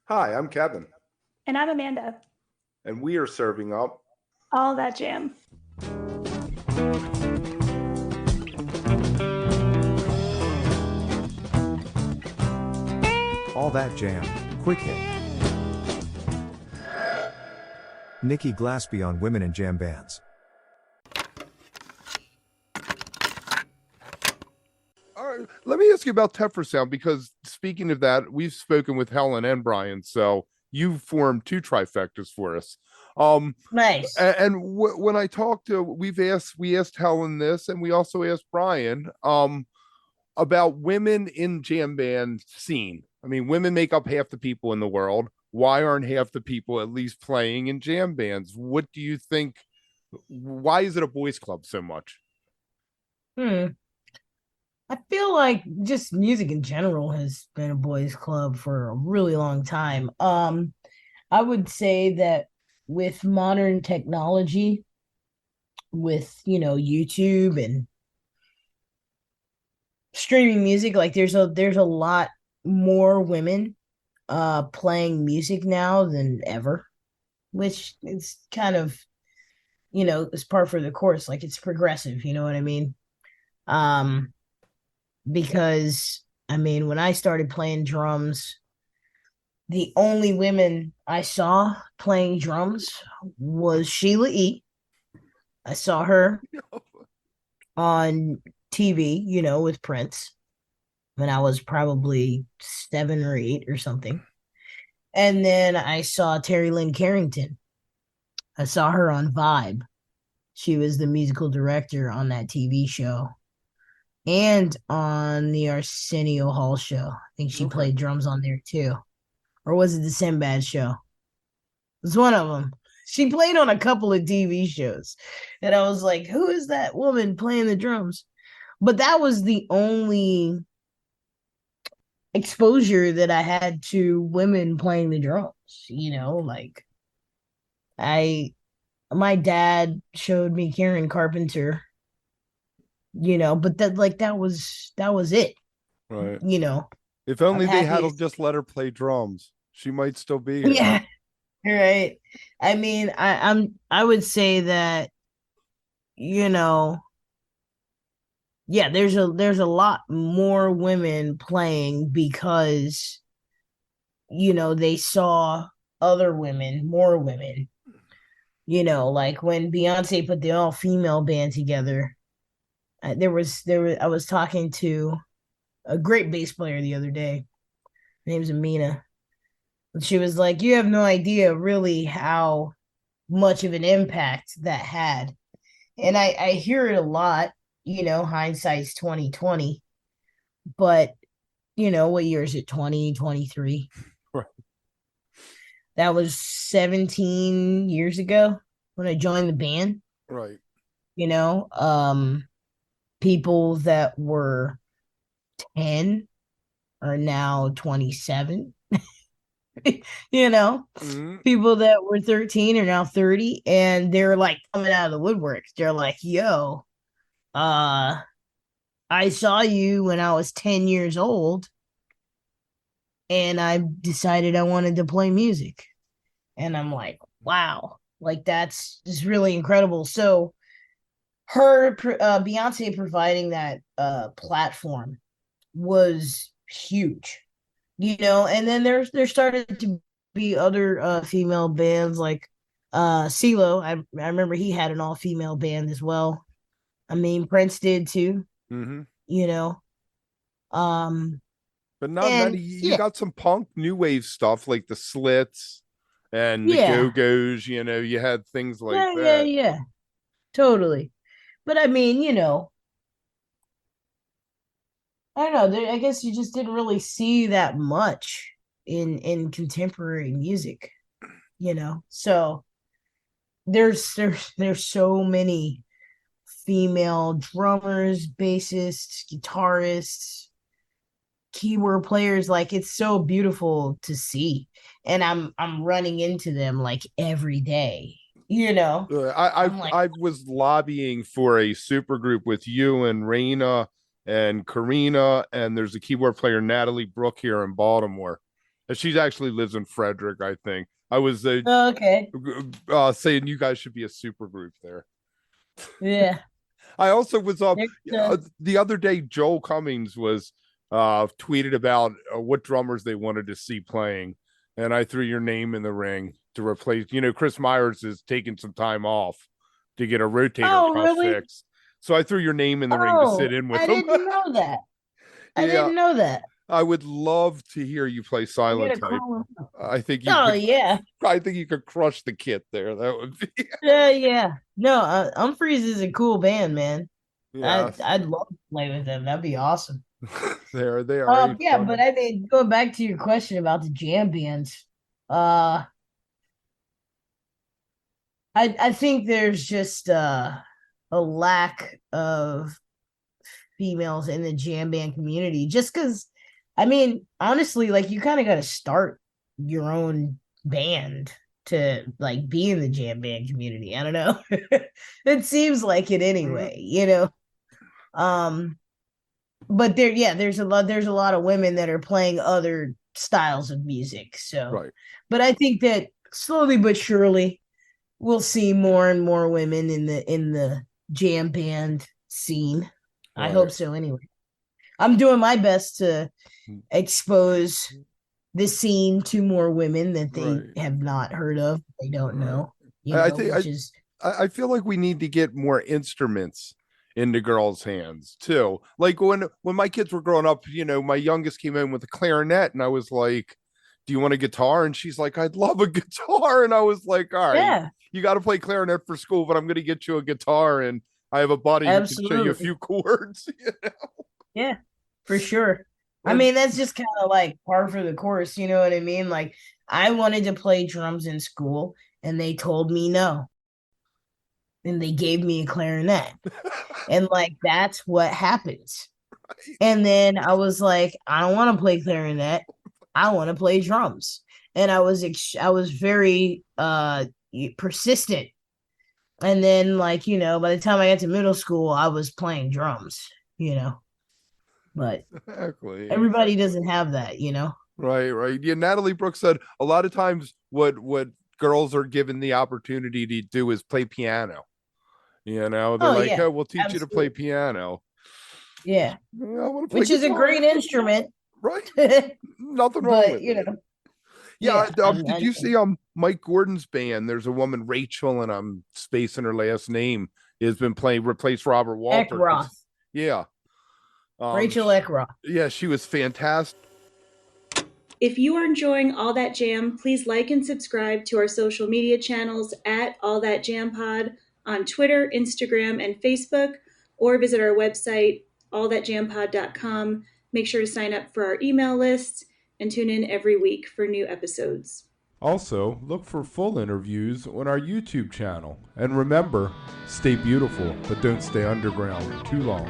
Hi, I'm Kevin, And I'm Amanda. and we are serving up. All that jam. All That Jam, Quick Hit. Nikki Glaspie on Women in Jambands. All right, let me ask you about Sound because speaking of that, we've spoken with Helen and Brian, so you formed two trifectas for us. Nice. When I talked to, we asked Helen this, and we also asked Brian, about women in jam band scene. I mean, women make up half the people in the world. Why aren't half the people at least playing in jam bands? What do you think? Why is it a boys' club so much? Hmm. I feel like just music in general has been a boys' club for a really long time. I would say that with modern technology, with YouTube and streaming music, like there's a lot more women playing music now than ever, which is kind of is par for the course. Like it's progressive, you know what I mean? Um, because I mean, when I started playing drums, the only women I saw playing drums was Sheila E. I saw her on TV, with Prince when I was probably 7 or 8 or something. And then I saw Terry Lynn Carrington. I saw her on Vibe. She was the musical director on that TV show and on the Arsenio Hall show. I think she Okay. played drums on there too. Or was it the Sinbad show? It was one of them. She played on a couple of TV shows. And I was like, who is that woman playing the drums? But that was the only exposure that I had to women playing the drums, like I my dad showed me Karen Carpenter, but that was it, Right. you know. If I'm only they had happy. just let her play drums, she might still be here. Yeah, right. I mean, I would say that, you know, yeah, there's a lot more women playing because, they saw other women, more women, like when Beyonce put the all female band together. I was talking to a great bass player the other day. Her name's Amina. And she was like, "You have no idea really how much of an impact that had." And I hear it a lot, hindsight's 2020. But what year is it? 2023. Right. That was 17 years ago when I joined the band, Right. you know. People that were 10 are now 27. you know Mhm. People that were 13 are now 30, and they're like coming out of the woodwork. They're like, yo, uh I saw you when I was 10 years old, and I decided I wanted to play music. And I'm like, wow, like that's just really incredible. So her Beyonce providing that platform was huge, and then there started to be other female bands like CeeLo. I remember he had an all-female band as well. I mean, Prince did too, Mhm. you know. Um But not many. and You yeah, got some punk new wave stuff like the Slits and the Go yeah, Go's. You had things like yeah, that. yeah, totally. But I mean, I don't know. I guess you just didn't really see that much in contemporary music, So there's so many female drummers, bassists, guitarists, keyboard players. Like it's so beautiful to see, and I'm running into them like every day. I'm like, I was lobbying for a super group with you and Raina and Karina, and there's a keyboard player Natalie Brooke here in Baltimore. She actually lives in Frederick, I think. I was Oh, okay. saying you guys should be a super group there. Yeah. I also was There's, the other day. Joel Cummings was tweeted about what drummers they wanted to see playing, and I threw your name in the ring to replace. Chris Myers is taking some time off to get a rotator oh, cuff really? fixed, so I threw your name in the ring to sit Oh, in with I him. didn't know that. I Yeah, didn't know that. I would love to hear you play I Silent gotta Type. call him. I think you Oh could. yeah. I think you could crush the kit there. That would be. Yeah. No, Humphreys is a cool band, man. Yeah, I'd love to play with them. That'd be awesome. they are a Yeah, fun. but I mean, going back to your question about the jam bands, uh, I think there's just a lack of females in the jam band community. Just because, I mean, honestly, like you kind of got to start your own band to like be in the jam band community. I don't know. It seems like it anyway, you know. Um, but there's a lot of women that are playing other styles of music. So, Right. but I think that slowly but surely we'll see more and more women in the jam band scene. I hope Right. so anyway. I'm doing my best to Mm. expose the scene to more women that they Right. have not heard of, they don't Right. know, I think which is I feel like we need to get more instruments into girls' hands too. Like when my kids were growing up, my youngest came in with a clarinet, and I was like, "Do you want a guitar?" And she's like, "I'd love a guitar." And I was like, "All right, yeah, you got to play clarinet for school, but I'm going to get you a guitar, and I have a buddy who can show you a absolutely. few chords." Yeah, for sure. I And mean, that's just kind of like par for the course, you know what I mean? Like, I wanted to play drums in school, and they told me no, and they gave me a clarinet, and like that's what happens. And then I was like, I don't want to play clarinet. I want to play drums. And I was very persistent. And then like, by the time I got to middle school, I was playing drums, you know. But exactly, everybody exactly. doesn't have that, you know. Right, right. Yeah, Natalie Brooks said a lot of times what girls are given the opportunity to do is play piano. They're Oh like, yeah, "Oh, we'll teach you to play absolutely. piano." Yeah. Yeah, I want to play Which is a guitar. great instrument. Right. But Nothing wrong with you it. know, Yeah. yeah. Did you see Mike Gordon's band? There's a woman, Rachel, and I'm spacing her last name, has been playing replaced Robert Walters. Eckroth. Yeah. Rachel Eckroth. Yeah, she was fantastic. If you are enjoying All That Jam, please like and subscribe to our social media channels at All That Jam Pod on Twitter, Instagram, and Facebook, or visit our website, allthatjampod.com. Make sure to sign up for our email list and tune in every week for new episodes. Also, look for full interviews on our YouTube channel. And remember, stay beautiful, but don't stay underground too long.